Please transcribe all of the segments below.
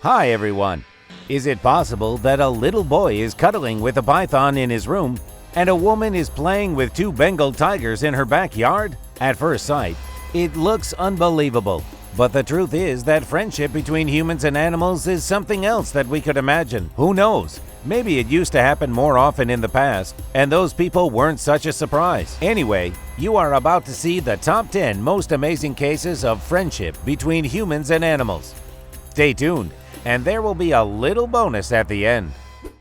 Hi everyone! Is it possible that a little boy is cuddling with a python in his room and a woman is playing with two Bengal tigers in her backyard? At first sight, it looks unbelievable. But the truth is that friendship between humans and animals is something else that we could imagine. Who knows? Maybe it used to happen more often in the past, and those people weren't such a surprise. Anyway, you are about to see the top 10 most amazing cases of friendship between humans and animals. Stay tuned, and there will be a little bonus at the end.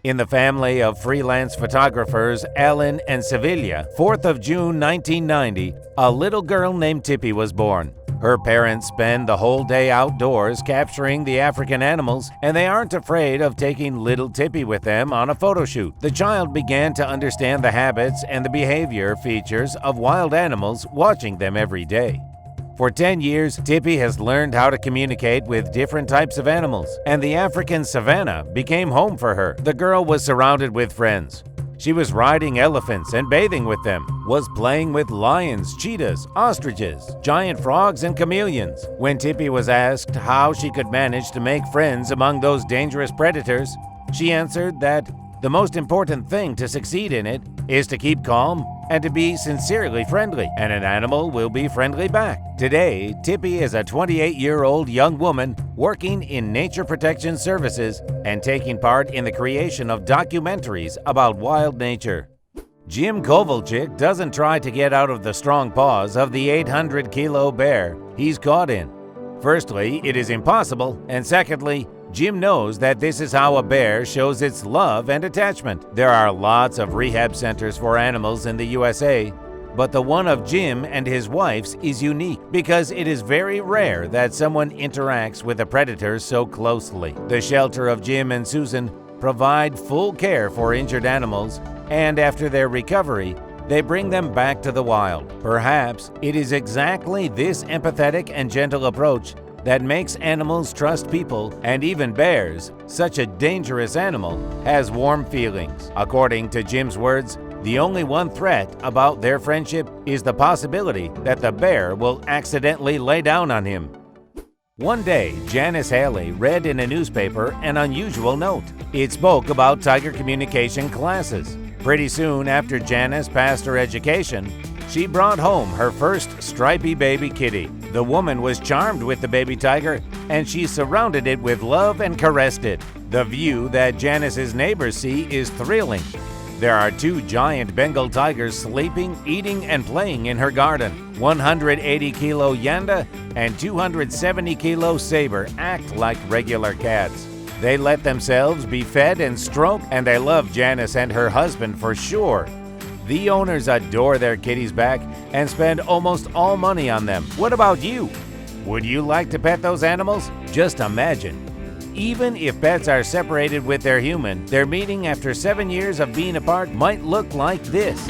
In the family of freelance photographers Alan and Sevilla, 4th of June 1990, a little girl named Tippy was born. Her parents spend the whole day outdoors capturing the African animals, and they aren't afraid of taking little Tippy with them on a photo shoot. The child began to understand the habits and the behavior features of wild animals watching them every day. For 10 years, Tippy has learned how to communicate with different types of animals, and the African savanna became home for her. The girl was surrounded with friends. She was riding elephants and bathing with them, was playing with lions, cheetahs, ostriches, giant frogs, and chameleons. When Tippy was asked how she could manage to make friends among those dangerous predators, she answered that the most important thing to succeed in it is to keep calm and to be sincerely friendly, and an animal will be friendly back. Today, Tippy is a 28-year-old young woman working in nature protection services and taking part in the creation of documentaries about wild nature. Jim Kovalchik doesn't try to get out of the strong paws of the 800-kilo bear he's caught in. Firstly, it is impossible, and secondly, Jim knows that this is how a bear shows its love and attachment. There are lots of rehab centers for animals in the USA, but the one of Jim and his wife's is unique because it is very rare that someone interacts with a predator so closely. The shelter of Jim and Susan provide full care for injured animals, and after their recovery, they bring them back to the wild. Perhaps it is exactly this empathetic and gentle approach that makes animals trust people, and even bears, such a dangerous animal, has warm feelings. According to Jim's words, the only one threat about their friendship is the possibility that the bear will accidentally lay down on him. One day, Janice Haley read in a newspaper an unusual note. It spoke about tiger communication classes. Pretty soon after Janice passed her education, she brought home her first stripy baby kitty. The woman was charmed with the baby tiger, and she surrounded it with love and caressed it. The view that Janice's neighbors see is thrilling. There are two giant Bengal tigers sleeping, eating, and playing in her garden. 180-kilo Yanda and 270-kilo Saber act like regular cats. They let themselves be fed and stroked, and they love Janice and her husband for sure. The owners adore their kitties back and spend almost all money on them. What about you? Would you like to pet those animals? Just imagine. Even if pets are separated with their human, their meeting after 7 years of being apart might look like this.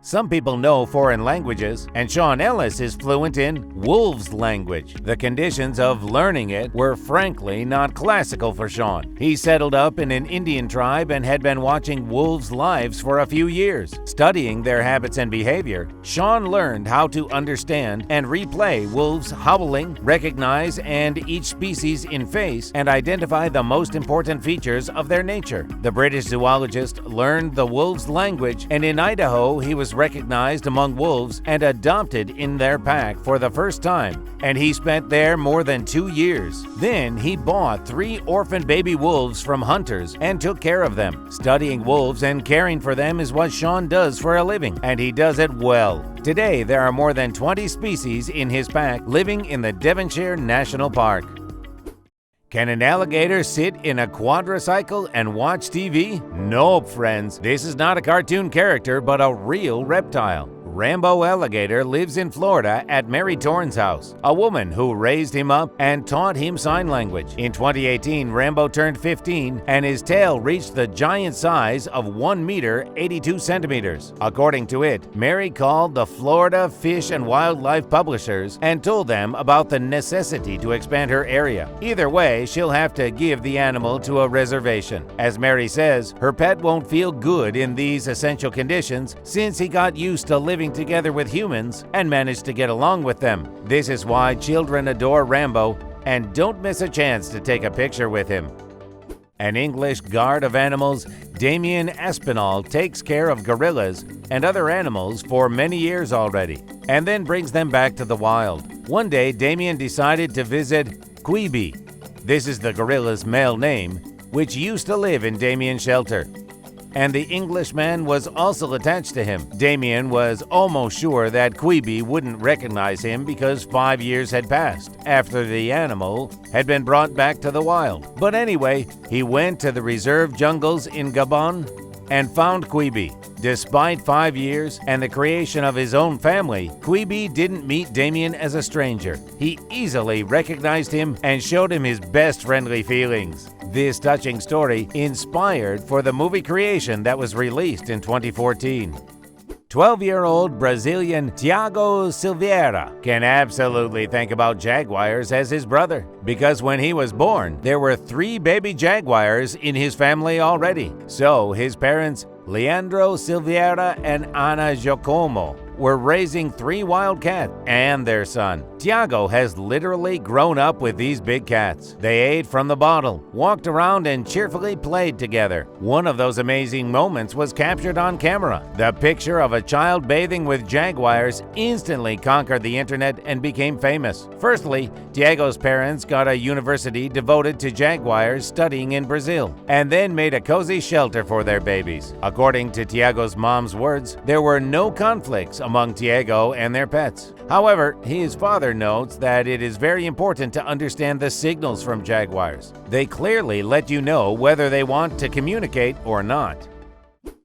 Some people know foreign languages, and Sean Ellis is fluent in wolves language. The conditions of learning it were frankly not classical for Sean. He settled up in an Indian tribe and had been watching wolves' lives for a few years. Studying their habits and behavior, Sean learned how to understand and replay wolves howling, recognize each species in face, and identify the most important features of their nature. The British zoologist learned the wolves' language, and in Idaho he was recognized among wolves and adopted in their pack for the first time, and he spent there more than 2 years. Then he bought 3 orphan baby wolves from hunters and took care of them. Studying wolves and caring for them is what Sean does for a living, and he does it well. Today, there are more than 20 species in his pack living in the Devonshire National Park. Can an alligator sit in a quadricycle and watch TV? Nope, friends. This is not a cartoon character, but a real reptile. Rambo Alligator lives in Florida at Mary Torn's house, a woman who raised him up and taught him sign language. In 2018, Rambo turned 15 and his tail reached the giant size of 1 meter 82 centimeters. According to it, Mary called the Florida Fish and Wildlife Publishers and told them about the necessity to expand her area. Either way, she'll have to give the animal to a reservation. As Mary says, her pet won't feel good in these essential conditions since he got used to living living together with humans and managed to get along with them. This is why children adore Rambo and don't miss a chance to take a picture with him. An English guard of animals, Damien Espinal takes care of gorillas and other animals for many years already, and then brings them back to the wild. One day, Damien decided to visit Quibi. This is the gorilla's male name, which used to live in Damien's shelter. And the Englishman was also attached to him. Damien was almost sure that Quibi wouldn't recognize him because 5 years had passed after the animal had been brought back to the wild. But anyway, he went to the reserve jungles in Gabon and found Quibi. Despite 5 years and the creation of his own family, Quibi didn't meet Damien as a stranger. He easily recognized him and showed him his best friendly feelings. This touching story inspired for the movie creation that was released in 2014. 12-year-old Brazilian Thiago Silveira can absolutely think about jaguars as his brother, because when he was born, there were 3 baby jaguars in his family already. So his parents, Leandro Silveira and Ana Giacomo, were raising 3 wild cats and their son. Thiago has literally grown up with these big cats. They ate from the bottle, walked around, and cheerfully played together. One of those amazing moments was captured on camera. The picture of a child bathing with jaguars instantly conquered the internet and became famous. Firstly, Thiago's parents got a university devoted to jaguars studying in Brazil, and then made a cozy shelter for their babies. According to Thiago's mom's words, there were no conflicts among Thiago and their pets. However, his father notes that it is very important to understand the signals from jaguars. They clearly let you know whether they want to communicate or not.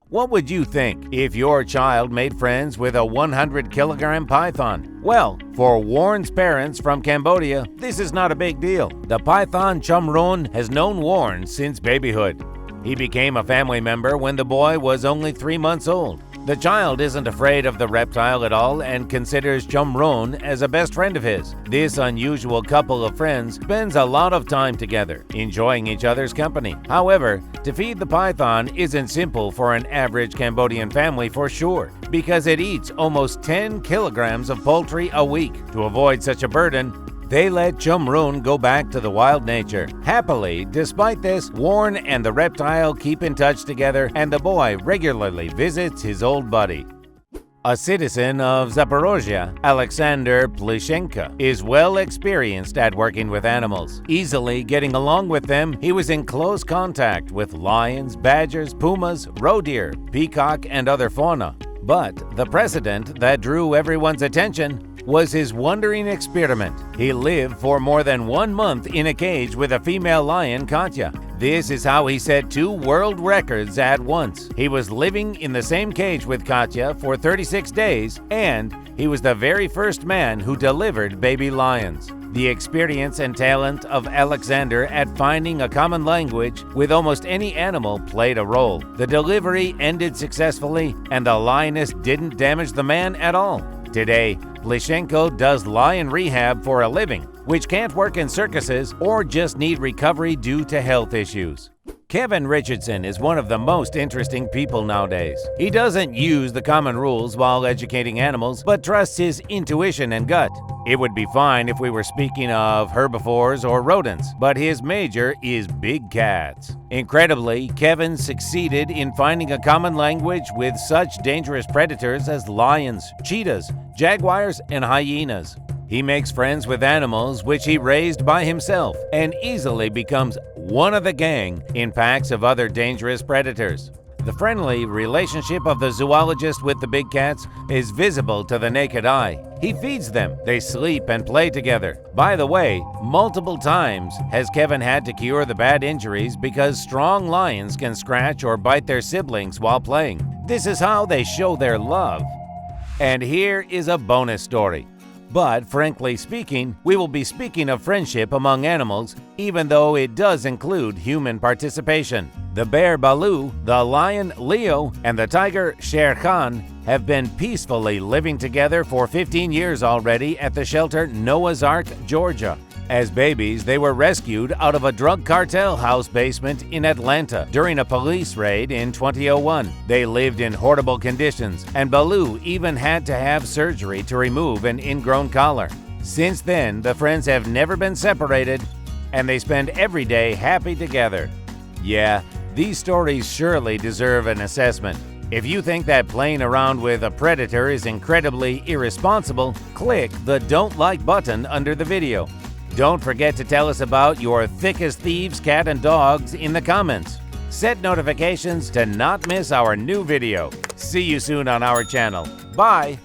What would you think if your child made friends with a 100-kilogram python? Well, for Warren's parents from Cambodia, this is not a big deal. The python Chumron has known Warren since babyhood. He became a family member when the boy was only 3 months old. The child isn't afraid of the reptile at all and considers Chumron as a best friend of his. This unusual couple of friends spends a lot of time together, enjoying each other's company. However, to feed the python isn't simple for an average Cambodian family for sure, because it eats almost 10 kilograms of poultry a week. To avoid such a burden, they let Chumron go back to the wild nature. Happily, despite this, Warren and the reptile keep in touch together, and the boy regularly visits his old buddy. A citizen of Zaporozhye, Alexander Plishenko, is well experienced at working with animals. Easily getting along with them, he was in close contact with lions, badgers, pumas, roe deer, peacock, and other fauna. But the precedent that drew everyone's attention was his wandering experiment. He lived for more than 1 month in a cage with a female lion, Katya. This is how he set 2 world records at once. He was living in the same cage with Katya for 36 days, and he was the very first man who delivered baby lions. The experience and talent of Alexander at finding a common language with almost any animal played a role. The delivery ended successfully, and the lioness didn't damage the man at all. Today, Plishenko does lion rehab for a living, which can't work in circuses or just need recovery due to health issues. Kevin Richardson is one of the most interesting people nowadays. He doesn't use the common rules while educating animals, but trusts his intuition and gut. It would be fine if we were speaking of herbivores or rodents, but his major is big cats. Incredibly, Kevin succeeded in finding a common language with such dangerous predators as lions, cheetahs, jaguars, and hyenas. He makes friends with animals which he raised by himself and easily becomes one of the gang in packs of other dangerous predators. The friendly relationship of the zoologist with the big cats is visible to the naked eye. He feeds them, they sleep and play together. By the way, multiple times has Kevin had to cure the bad injuries because strong lions can scratch or bite their siblings while playing. This is how they show their love. And here is a bonus story. But frankly speaking, we will be speaking of friendship among animals, even though it does include human participation. The bear Baloo, the lion Leo, and the tiger Sher Khan have been peacefully living together for 15 years already at the shelter Noah's Ark, Georgia. As babies, they were rescued out of a drug cartel house basement in Atlanta during a police raid in 2001. They lived in horrible conditions, and Baloo even had to have surgery to remove an ingrown collar. Since then, the friends have never been separated, and they spend every day happy together. Yeah, these stories surely deserve an assessment. If you think that playing around with a predator is incredibly irresponsible, click the Don't Like button under the video. Don't forget to tell us about your thick as thieves cat and dogs in the comments. Set notifications to not miss our new video. See you soon on our channel. Bye!